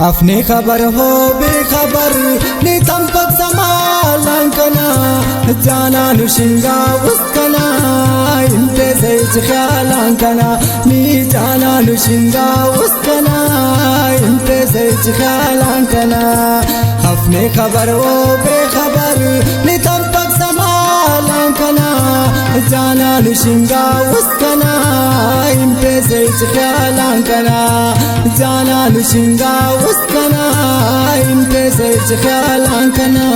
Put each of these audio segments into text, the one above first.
افنی خبر ہو بے خبر نی تم پک سمالان کنا جانانو شنگا وسکنا انتے سیچ خیالان کنا نی جانانو شنگا وسکنا انتے سیچ خیالان کنا افنی خبر ہو بے خبر نی تم پک سمالان کنا جانانو شنگا وسکنا انتے سیچ خیالان کنا جانانو شنگا وسکنا انتے سیچ خیالان کنا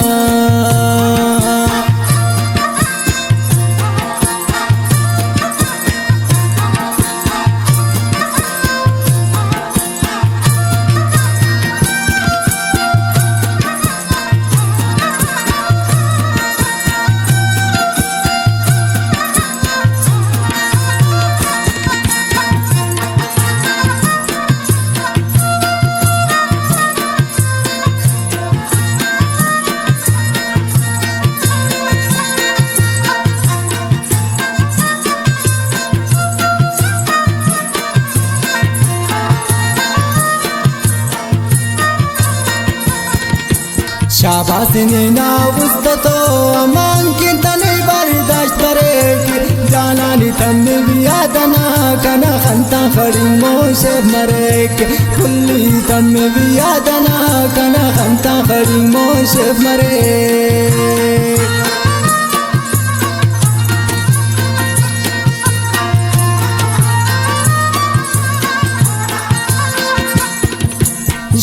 शाबाश नीना वस्ततो अमान की तने बर्दाश्त करेगी जानानी तन्ने बियादना कना खंता खड़ी मोशे मरेक कुल्ली तन्ने बियादना कना खंता खड़ी मोशे मरेक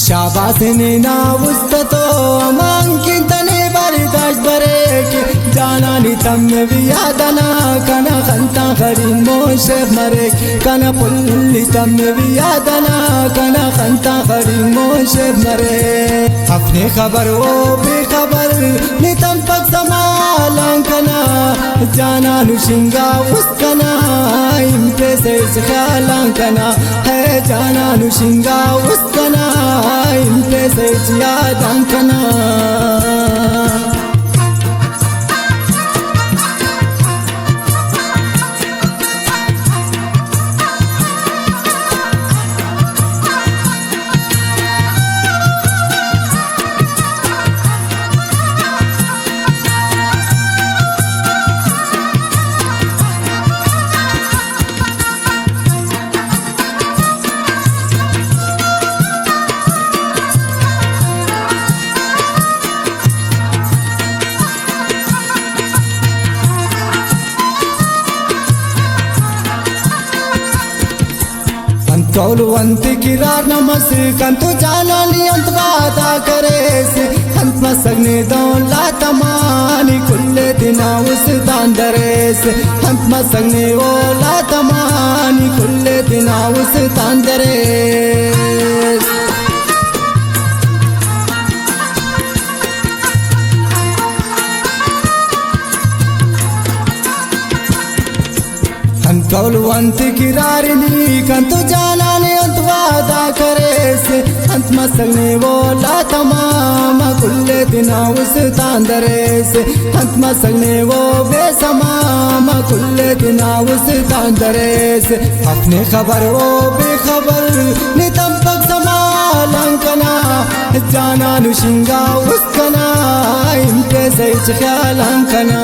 शाबाश नीना वस्ततो अमान की तने बर्दाश्त करेगी जानानी तन्ने बियादना कना खंता खड़ी मोशे मरेक कना पुल्ली तन्ने बियादना कना खंता खड़ी मोशे मरेक अपने खबर वो बेखबर नी तम पक समालान कना जानानु शिंगा वस्कना इनके से ख्यालान कना है जानानु शिंगा वस्कना इनके से यादान कना कौलु अंत किरार नमस कंतु जानानी अंत वादा करेस अंत मसगने दौला तमानी कुल्ले दिना उस तांदरेस अंत मसगने ओला तमानी कुल्ले दिना उस तांदरेस कौलु अंत किरारनी कंतु जानाने अंत वादा करेस अंत मसगने वोला तमाम कुल्ले दिना उस तांदरेस अंत मसगने वो बेसमाम कुल्ले दिना उस तांदरेस अपने खबर वो बेखबर नितम पक समालान कना जानानु शिंगा वस्कना इनके सैच ख्यालान कना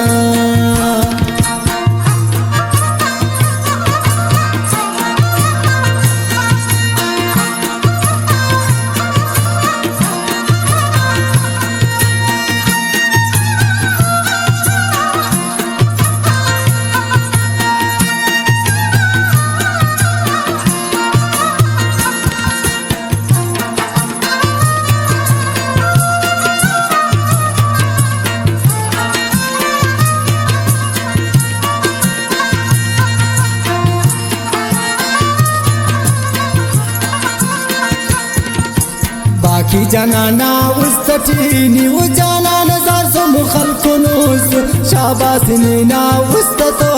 बाकी जनाना वस्तटीनी वजाना नजार सो मुखलकुनुस शाबाश नीना वस्ततो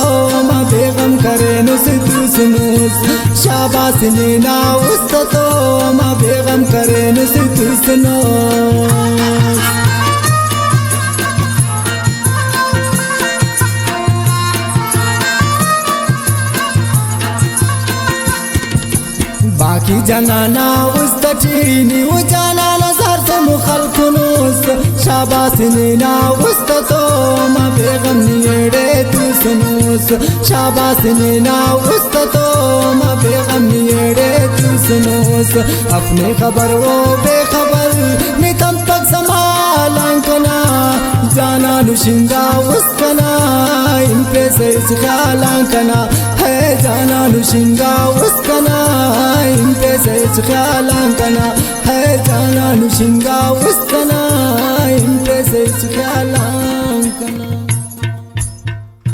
ما बेगम करे नुस तुसनुस शाबाश नीना वस्ततो ما बेगम करे नुस तुसनुस باقي جنانا وستجيني وجنانا صارت مخلقنوس شاباسنينا وستتو ما بيغني يديت سنوس شاباسنينا وستتو ما بيغني يديت سنوس अपने खबर वो बेखबर नितम तक संभालन कना जाना नुशिंगा उसकना इन पे से इस ख्यालां कना है जाना नुशिंगा उसकना इन पे से इस ख्यालां कना है जाना नुशिंगा उस